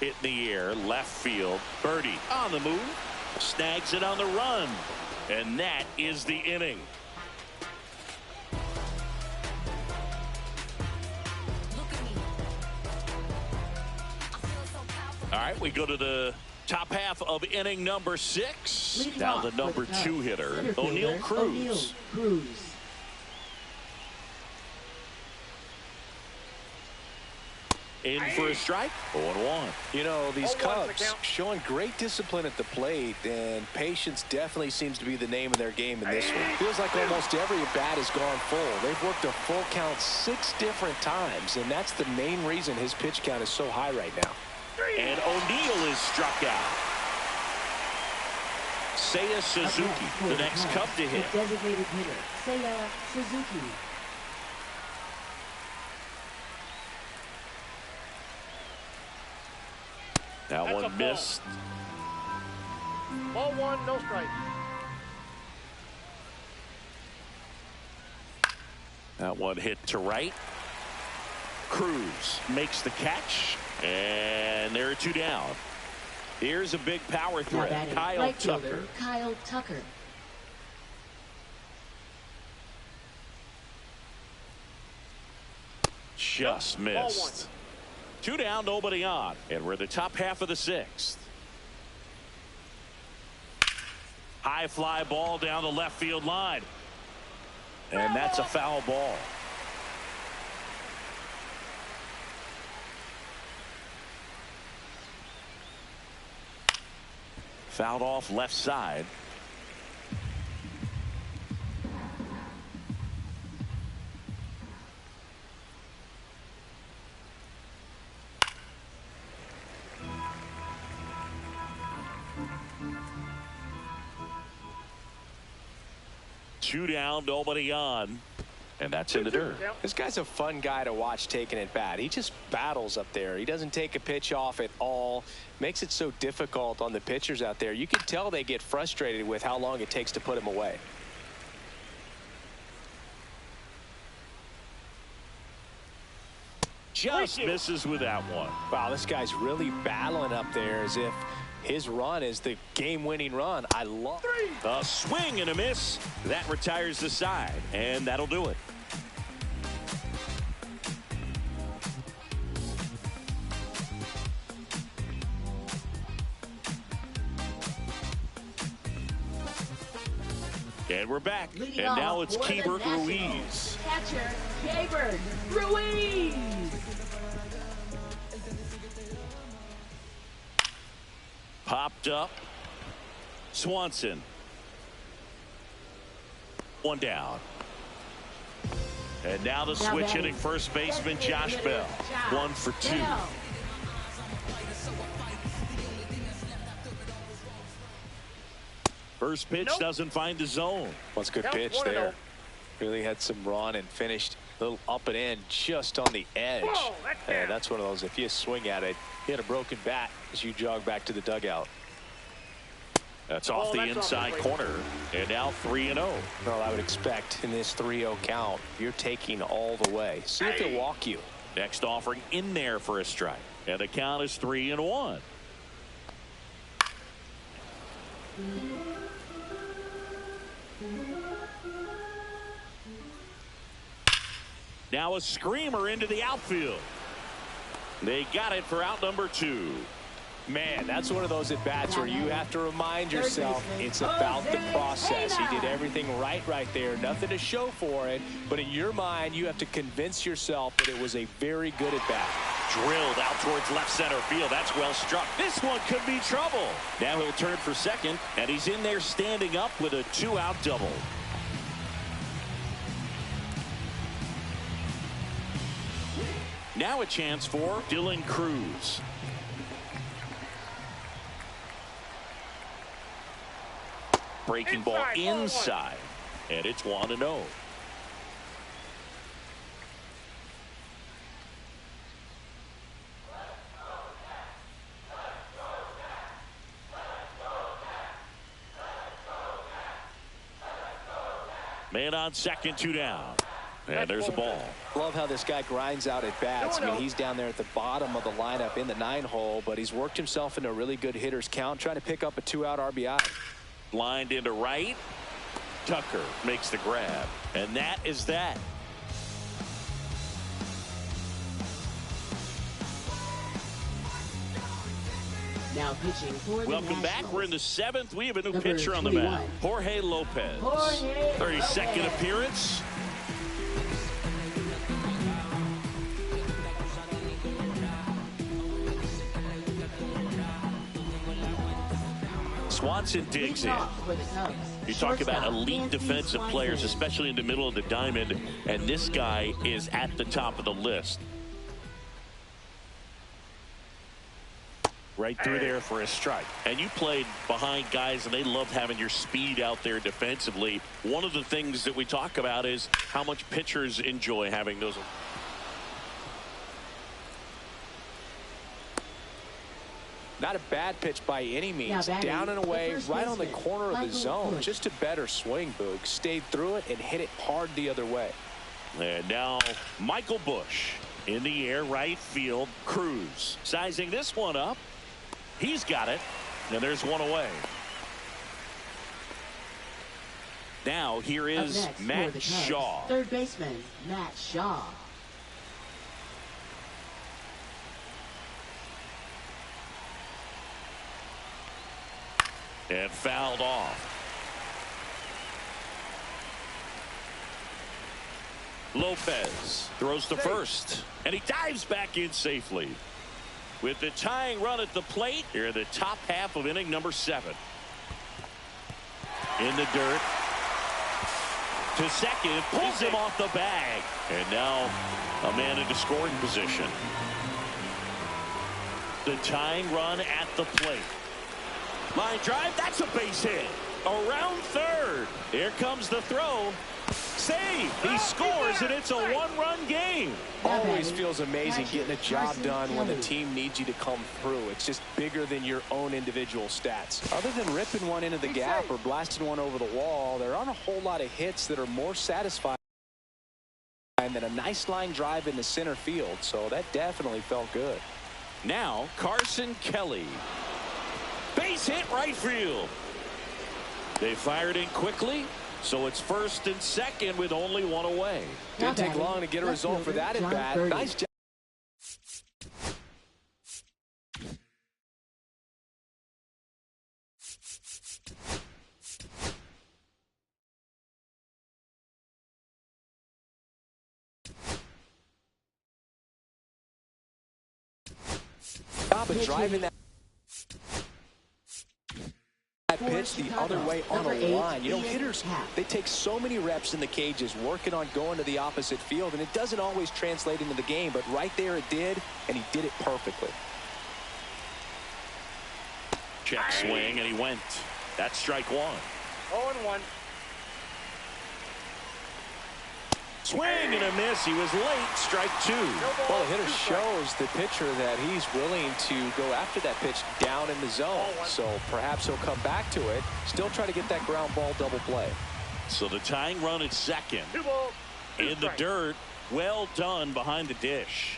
[SPEAKER 2] Hit in the air, left field. Birdie on the move, snags it on the run, and that is the inning. All right, we go to the top half of inning number 6. Now the number 2 hitter, O'Neal Cruz. In for a strike, 0-1.
[SPEAKER 4] You know, these Cubs showing great discipline at the plate, and patience definitely seems to be the name of their game in this one. Feels like almost every at-bat has gone full. They've worked a full count 6 different times, and that's the main reason his pitch count is so high right now.
[SPEAKER 2] And O'Neal is struck out. Seiya Suzuki, the next Cub to hit.
[SPEAKER 5] Designated hitter, Seiya Suzuki.
[SPEAKER 2] That one missed.
[SPEAKER 6] Ball 1, no strike.
[SPEAKER 2] That one hit to right. Cruz makes the catch, and there are 2 down. Here's a big power threat, Kyle Tucker.
[SPEAKER 5] Kyle Tucker.
[SPEAKER 2] Just missed. 2 down, nobody on, and we're the top half of the 6th. High fly ball down the left field line, and that's a foul ball. Fouled off left side. Two down, nobody on. And that's in the dirt.
[SPEAKER 4] This guy's a fun guy to watch taking at bat. He just battles up there. He doesn't take a pitch off at all. Makes it so difficult on the pitchers out there. You can tell they get frustrated with how long it takes to put him away.
[SPEAKER 2] Just misses with that one.
[SPEAKER 4] Wow, this guy's really battling up there as if his run is the game-winning run. I love it.
[SPEAKER 2] A swing and a miss. That retires the side, and that'll do it. And we're back.
[SPEAKER 5] Leading
[SPEAKER 2] and now
[SPEAKER 5] off
[SPEAKER 2] it's
[SPEAKER 5] for the
[SPEAKER 2] Keibert
[SPEAKER 5] Nationals,
[SPEAKER 2] Ruiz.
[SPEAKER 5] Catcher, Keibert Ruiz.
[SPEAKER 2] Popped up. Swanson. One down. And now the switch hitting first baseman Josh Bell. 1 for 2. First pitch doesn't find the zone.
[SPEAKER 4] What's a good pitch there. Really had some run and finished a little up and in just on the edge. And that's one of those, if you swing at it, hit a broken bat as you jog back to the dugout.
[SPEAKER 2] That's off the inside corner. And now 3-0.
[SPEAKER 4] Well, I would expect in this 3-0 count, you're taking all the way. See if they walk you.
[SPEAKER 2] Next offering in there for a strike. And the count is 3-1. Now a screamer into the outfield. They got it for out number 2.
[SPEAKER 4] Man, that's one of those at-bats where you have to remind yourself it's about the process. He did everything right there. Nothing to show for it. But in your mind, you have to convince yourself that it was a very good at-bat.
[SPEAKER 2] Drilled out towards left center field. That's well struck. This one could be trouble. Now he'll turn for second, and he's in there standing up with a 2-out double. Now a chance for Dylan Cruz. Breaking ball inside, and it's 1-0. Man on second, 2 down. And there's a ball.
[SPEAKER 4] Love how this guy grinds out at bats. I mean, he's down there at the bottom of the lineup in the 9-hole, but he's worked himself into a really good hitter's count, trying to pick up a 2-out RBI.
[SPEAKER 2] Lined into right. Tucker makes the grab. And that is that.
[SPEAKER 5] Now pitching for the
[SPEAKER 2] Welcome back.
[SPEAKER 5] Nationals.
[SPEAKER 2] We're in the 7th. We have a new
[SPEAKER 5] Number
[SPEAKER 2] pitcher on the
[SPEAKER 5] 21.
[SPEAKER 2] mound. Jorge Lopez. 32nd appearance. Swanson digs in. You talk about elite defensive players, especially in the middle of the diamond, and this guy is at the top of the list. Right through there for a strike. And you played behind guys, and they love having your speed out there defensively. One of the things that we talk about is how much pitchers enjoy having those.
[SPEAKER 4] Not a bad pitch by any means. Down and away, right on the corner of the zone. Just a better swing, Boog. Stayed through it and hit it hard the other way.
[SPEAKER 2] And now Michael Busch in the air, right field. Cruz sizing this one up. He's got it. And there's one away. Now here is Matt Shaw.
[SPEAKER 5] Third baseman, Matt Shaw.
[SPEAKER 2] And fouled off. Lopez throws to first, and he dives back in safely. With the tying run at the plate, here in the top half of inning number 7. In the dirt. To second, pulls him off the bag. And now a man into scoring position. The tying run at the plate. Line drive, that's a base hit. Around third. Here comes the throw. Save. He scores, and it's a 1-run game.
[SPEAKER 4] Always feels amazing getting a job done when the team needs you to come through. It's just bigger than your own individual stats. Other than ripping one into the gap or blasting one over the wall, there aren't a whole lot of hits that are more satisfying than a nice line drive into center field. So that definitely felt good.
[SPEAKER 2] Now Carson Kelly. Base hit right field. They fired in quickly, so it's first and second with only one away.
[SPEAKER 4] Didn't take long to get a result for that at bat. Nice job. Driving that. pitch the other way on a line. You know, hitters, they take so many reps in the cages working on going to the opposite field, and it doesn't always translate into the game, but right there it did, and he did it perfectly.
[SPEAKER 2] Check swing, and he went. That's strike one.
[SPEAKER 6] 0-1.
[SPEAKER 2] Swing and a miss. He was late. Strike two.
[SPEAKER 4] Well, the hitter shows the pitcher that he's willing to go after that pitch down in the zone. So perhaps he'll come back to it. Still try to get that ground ball double play.
[SPEAKER 2] So the tying run at second.
[SPEAKER 6] 2 balls, 2
[SPEAKER 2] In the
[SPEAKER 6] strikes.
[SPEAKER 2] dirt. Well done behind the dish.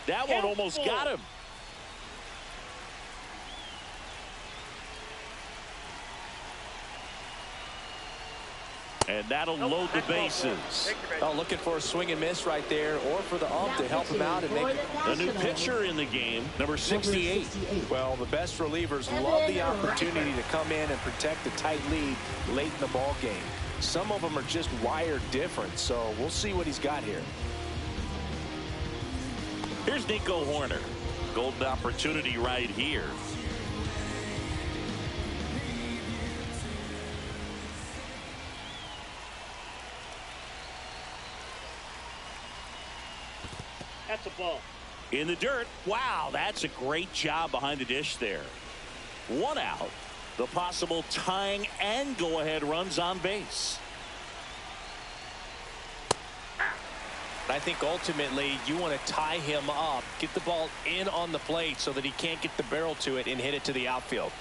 [SPEAKER 2] That one almost got him. And that'll load the bases.
[SPEAKER 4] Oh, looking for a swing and miss right there, or for the ump to help him out and make
[SPEAKER 2] A new pitcher in the game, number 68.
[SPEAKER 4] Well, the best relievers love the opportunity to come in and protect the tight lead late in the ball game. Some of them are just wired different, so we'll see what he's got here.
[SPEAKER 2] Here's Nico Horner. Golden opportunity right here.
[SPEAKER 6] That's a ball.
[SPEAKER 2] In the dirt. Wow, that's a great job behind the dish there. One out. The possible tying and go-ahead runs on base.
[SPEAKER 4] I think ultimately you want to tie him up, get the ball in on the plate so that he can't get the barrel to it and hit it to the outfield.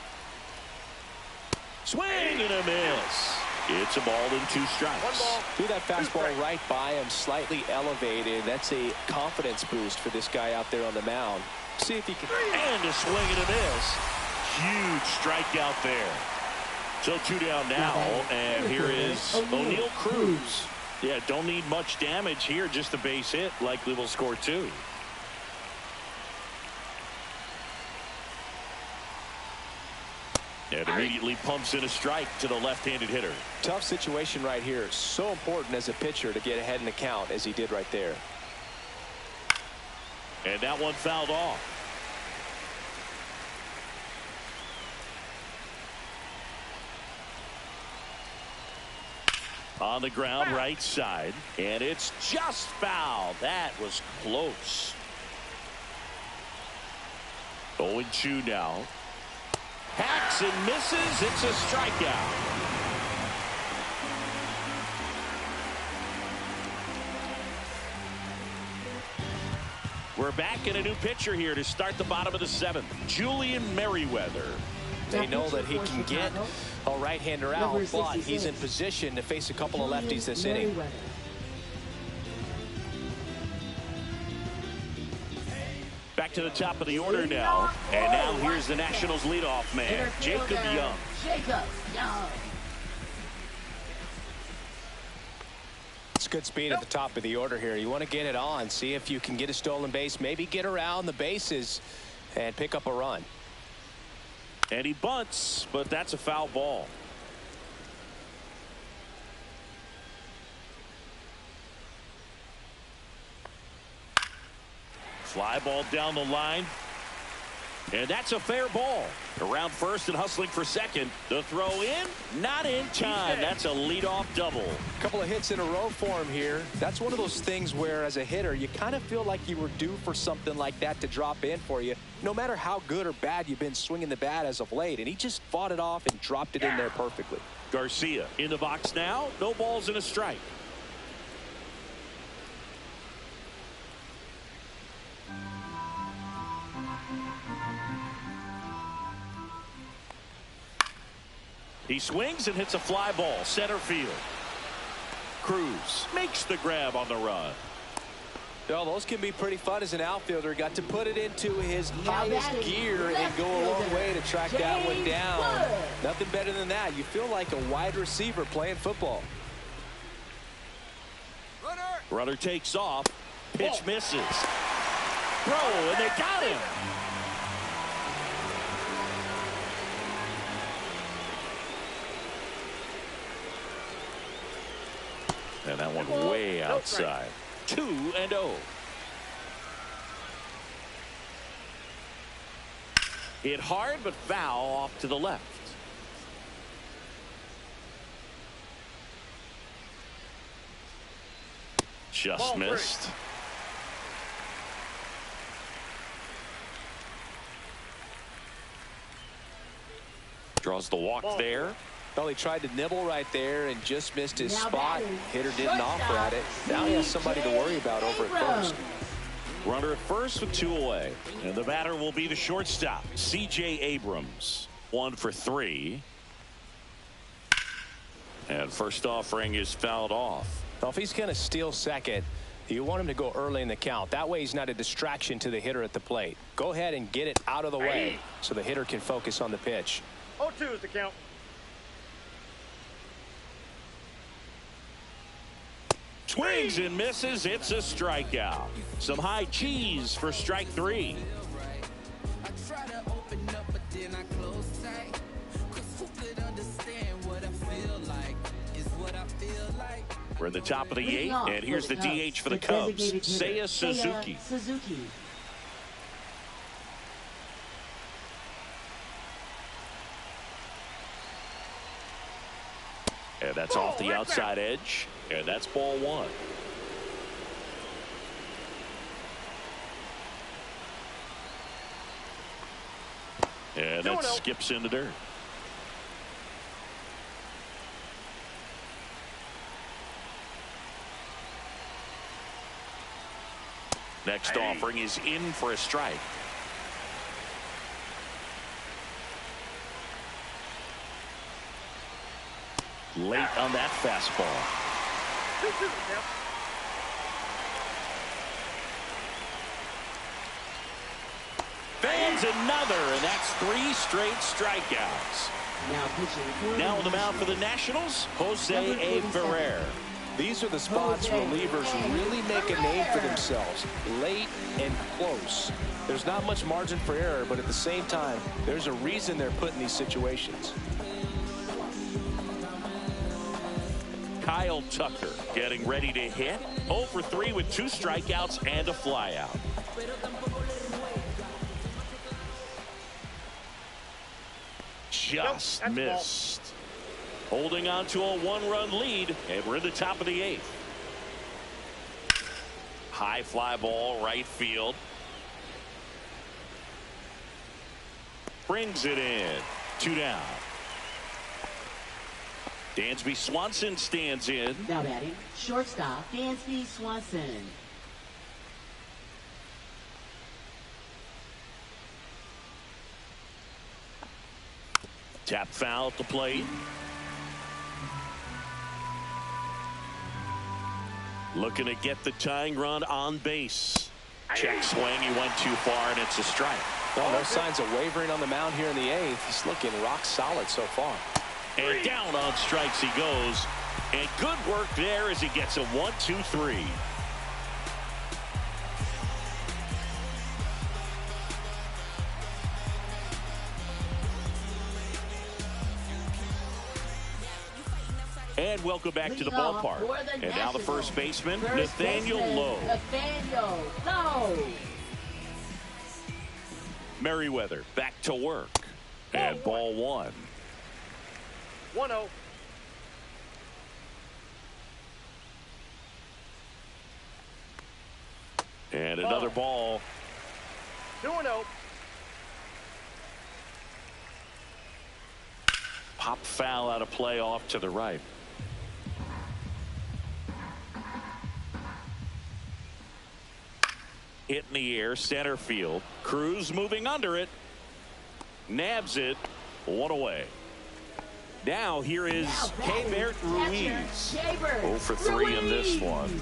[SPEAKER 2] Swing and a miss. It's a ball and 2 strikes.
[SPEAKER 6] 1 ball.
[SPEAKER 4] Threw that fastball right by him, slightly elevated. That's a confidence boost for this guy out there on the mound. See if he can.
[SPEAKER 2] And a swing and a miss. Huge strikeout there. So 2 down now, and here is O'Neal Cruz. Yeah, don't need much damage here, just a base hit. Likely will score 2. And immediately pumps in a strike to the left-handed hitter.
[SPEAKER 4] Tough situation right here. So important as a pitcher to get ahead in the count as he did right there.
[SPEAKER 2] And that one fouled off. On the ground, right side, and it's just foul. That was close. 0-2 now. Hacks and misses. It's a strikeout. We're back in a new pitcher here to start the bottom of the 7th. Julian Merriweather.
[SPEAKER 4] They know that he can get a right-hander out, but he's in position to face a couple of lefties this inning.
[SPEAKER 2] Back to the top of the order now. And now here's the Nationals leadoff man, Jacob Young.
[SPEAKER 4] It's good speed at the top of the order here. You want to get it on, see if you can get a stolen base, maybe get around the bases and pick up a run.
[SPEAKER 2] And he bunts, but that's a foul ball. Fly ball down the line. And that's a fair ball. Around first and hustling for second. The throw in, not in time. That's a leadoff double.
[SPEAKER 4] A couple of hits in a row for him here. That's one of those things where, as a hitter, you kind of feel like you were due for something like that to drop in for you, no matter how good or bad you've been swinging the bat as of late. And he just fought it off and dropped it in there perfectly.
[SPEAKER 2] Garcia in the box now. No balls and a strike. He swings and hits a fly ball center field. Cruz makes the grab on the run.
[SPEAKER 4] Well, those can be pretty fun as an outfielder. Got to put it into his highest gear and go a long way to track that one down. Nothing better than that. You feel like a wide receiver playing football.
[SPEAKER 2] Runner takes off. Pitch misses. Throw, and they got him. And that one way outside. 2-0. Hit hard, but foul off to the left. Just missed. Draws the walk there.
[SPEAKER 4] Well, he tried to nibble right there and just missed his spot. Hitter didn't offer at it. Now he has somebody to worry about over at first.
[SPEAKER 2] Runner at first with 2 away. And the batter will be the shortstop, C.J. Abrams. 1 for 3. And first offering is fouled off.
[SPEAKER 4] Well, if he's going to steal second, you want him to go early in the count. That way he's not a distraction to the hitter at the plate. Go ahead and get it out of the way so the hitter can focus on the pitch.
[SPEAKER 6] 0-2 is the count.
[SPEAKER 2] Swings and misses. It's a strikeout. Some high cheese for strike 3. We're at the top of the 8th, and here's the DH for the Cubs, Seiya Suzuki. And that's off the outside edge, and that's ball 1. And that skips in the dirt. Next offering is in for a strike. Late on that fastball.
[SPEAKER 6] 2-2 is the count.
[SPEAKER 2] Fans another, and that's 3 straight strikeouts. Now on the mound for the Nationals, Jose A. Ferrer.
[SPEAKER 4] These are the spots relievers really make a name for themselves. Late and close. There's not much margin for error, but at the same time, there's a reason they're put in these situations.
[SPEAKER 2] Kyle Tucker getting ready to hit. 0 for 3 with 2 strikeouts and a flyout. Just missed. Holding on to a 1-run lead, and we're in the top of the 8th. High fly ball, right field. Brings it in. 2 down. Dansby Swanson stands in.
[SPEAKER 5] Now batting, shortstop Dansby Swanson.
[SPEAKER 2] Tap foul at the plate. Looking to get the tying run on base. Check swing. He went too far, and it's a strike.
[SPEAKER 4] Well, no signs of wavering on the mound here in the 8th. He's looking rock solid so far.
[SPEAKER 2] And down on strikes he goes. And good work there as he gets a 1-2-3. And welcome back to the ballpark. And now the first baseman, Nathaniel Lowe. Merriweather back to work. And ball 1.
[SPEAKER 6] 1-0.
[SPEAKER 2] And another ball.
[SPEAKER 6] 2-0.
[SPEAKER 2] Pop foul out of play off to the right. Hit in the air, center field. Cruz moving under it. Nabs it. 1 away. Now here is Keibert Ruiz. 0 for 3 in this one.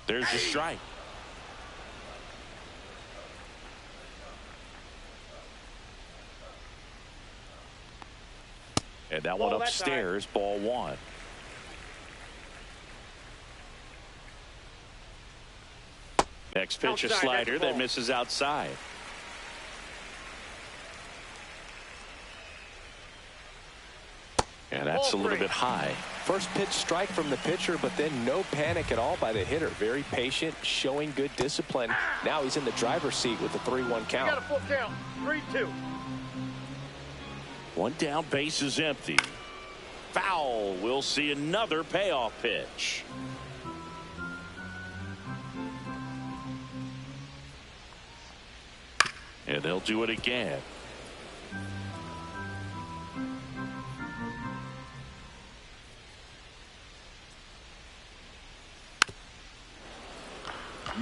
[SPEAKER 2] There's the strike. And that one upstairs, ball 1. Next pitch, a slider that misses outside. And that's a little bit high.
[SPEAKER 4] First pitch strike from the pitcher, but then no panic at all by the hitter. Very patient, showing good discipline. Now he's in the driver's seat with the 3-1 count.
[SPEAKER 6] You got a full count. 3-2.
[SPEAKER 2] One down, base is empty. Foul. We'll see another payoff pitch. And they'll do it again.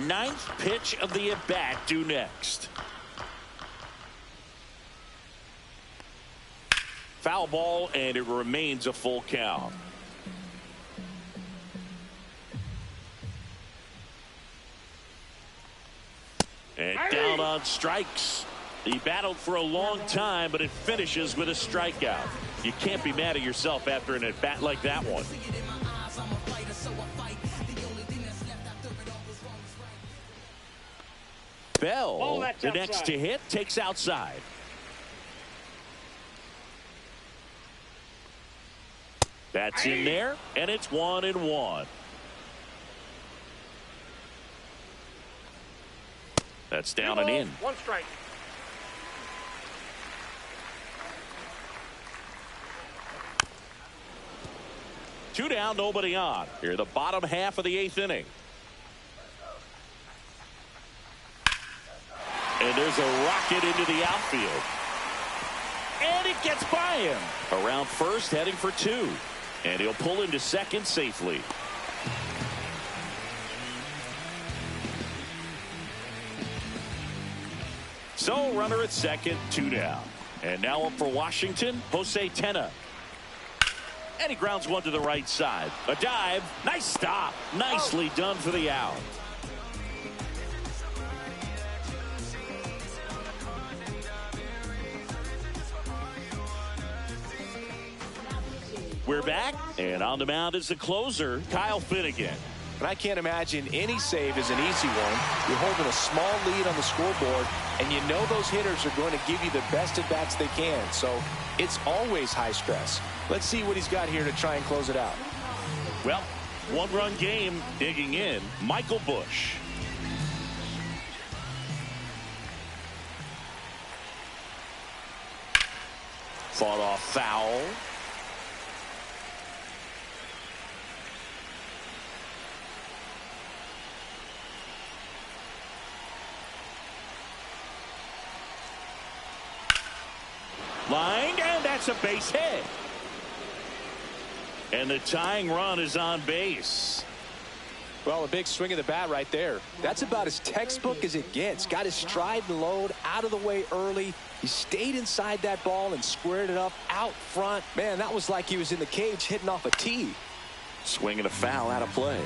[SPEAKER 2] Ninth pitch of the at-bat due next. Foul ball, and it remains a full count. And down on strikes. He battled for a long time, but it finishes with a strikeout. You can't be mad at yourself after an at-bat like that one. Bell, the next to hit, takes outside. That's in there, and it's 1-1. That's down and in.
[SPEAKER 6] One strike.
[SPEAKER 2] Two down, nobody on. Here, the bottom half of the 8th inning. And there's a rocket into the outfield. And it gets by him. Around first, heading for 2. And he'll pull into second safely. So, runner at second, 2 down. And now up for Washington, Jose Tena. And he grounds one to the right side. A dive. Nice stop. Nicely done for the out. We're back, and on the mound is the closer, Kyle Finnegan.
[SPEAKER 4] And I can't imagine any save is an easy one. You're holding a small lead on the scoreboard, and you know those hitters are going to give you the best at-bats they can. So it's always high stress. Let's see what he's got here to try and close it out.
[SPEAKER 2] Well, one-run game digging in. Michael Busch. Fought off foul. Lined, and that's a base hit. And the tying run is on base.
[SPEAKER 4] Well, a big swing of the bat right there. That's about as textbook as it gets. Got his stride and load out of the way early. He stayed inside that ball and squared it up out front. Man, that was like he was in the cage hitting off a tee.
[SPEAKER 2] Swing and a foul out of play.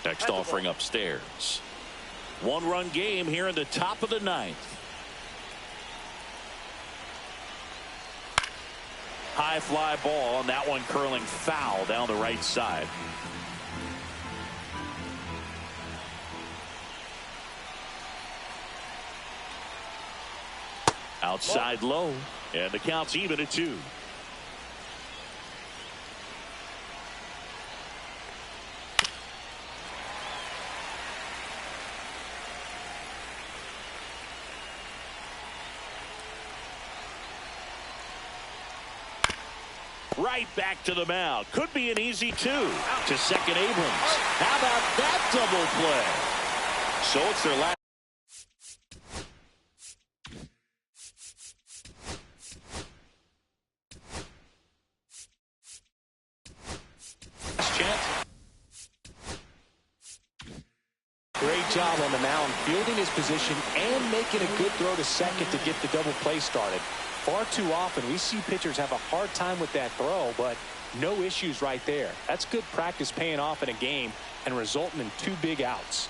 [SPEAKER 2] Next offering upstairs. One-run game here in the top of the 9th. High fly ball, and that one curling foul down the right side. Outside low, and the count's even at 2. Right back to the mound. Could be an easy 2 to second Abrams. How about that double play? So it's their last chance.
[SPEAKER 4] Great job on the mound, fielding his position and making a good throw to second to get the double play started. Far too often we see pitchers have a hard time with that throw, but no issues right there. That's good practice paying off in a game and resulting in 2 big outs.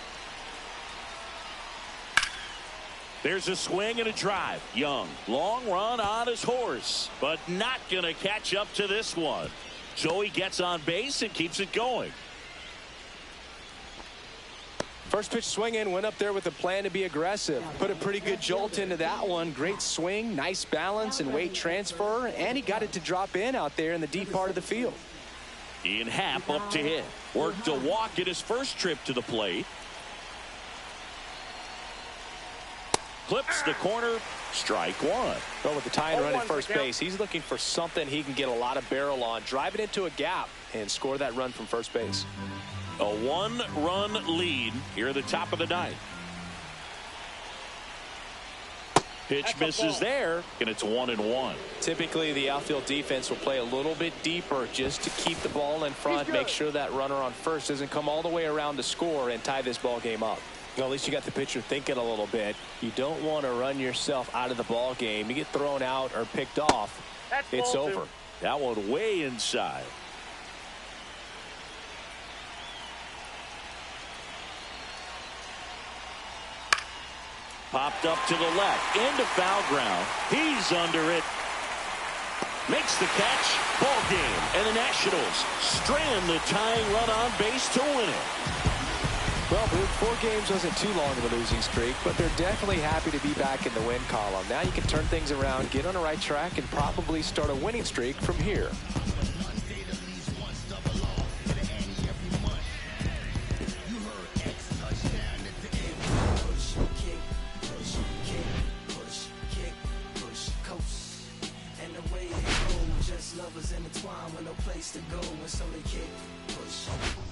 [SPEAKER 2] There's a swing and a drive. Young, long run on his horse, but not going to catch up to this one. So he gets on base and keeps it going.
[SPEAKER 4] First pitch swinging, went up there with a plan to be aggressive. Put a pretty good jolt into that one. Great swing, nice balance and weight transfer, and he got it to drop in out there in the deep part of the field.
[SPEAKER 2] Ian Happ up to hit. Worked a walk at his first trip to the plate. Clips the corner. Strike one.
[SPEAKER 4] Well, with the tying run at first base, he's looking for something he can get a lot of barrel on. Drive it into a gap and score that run from first base.
[SPEAKER 2] A one-run lead here at the top of the ninth. Pitch misses there, and it's 1-1.
[SPEAKER 4] Typically, the outfield defense will play a little bit deeper just to keep the ball in front, make sure that runner on first doesn't come all the way around to score and tie this ball game up. Well, at least you got the pitcher thinking a little bit. You don't want to run yourself out of the ball game. You get thrown out or picked off, it's over.
[SPEAKER 2] That one way inside. Popped up to the left, into foul ground. He's under it. Makes the catch. Ball game. And the Nationals strand the tying run on base to win it.
[SPEAKER 4] Well, 4 games wasn't too long of a losing streak, but they're definitely happy to be back in the win column. Now you can turn things around, get on the right track, and probably start a winning streak from here.
[SPEAKER 7] Lovers intertwined with no place to go, and so they kick, push.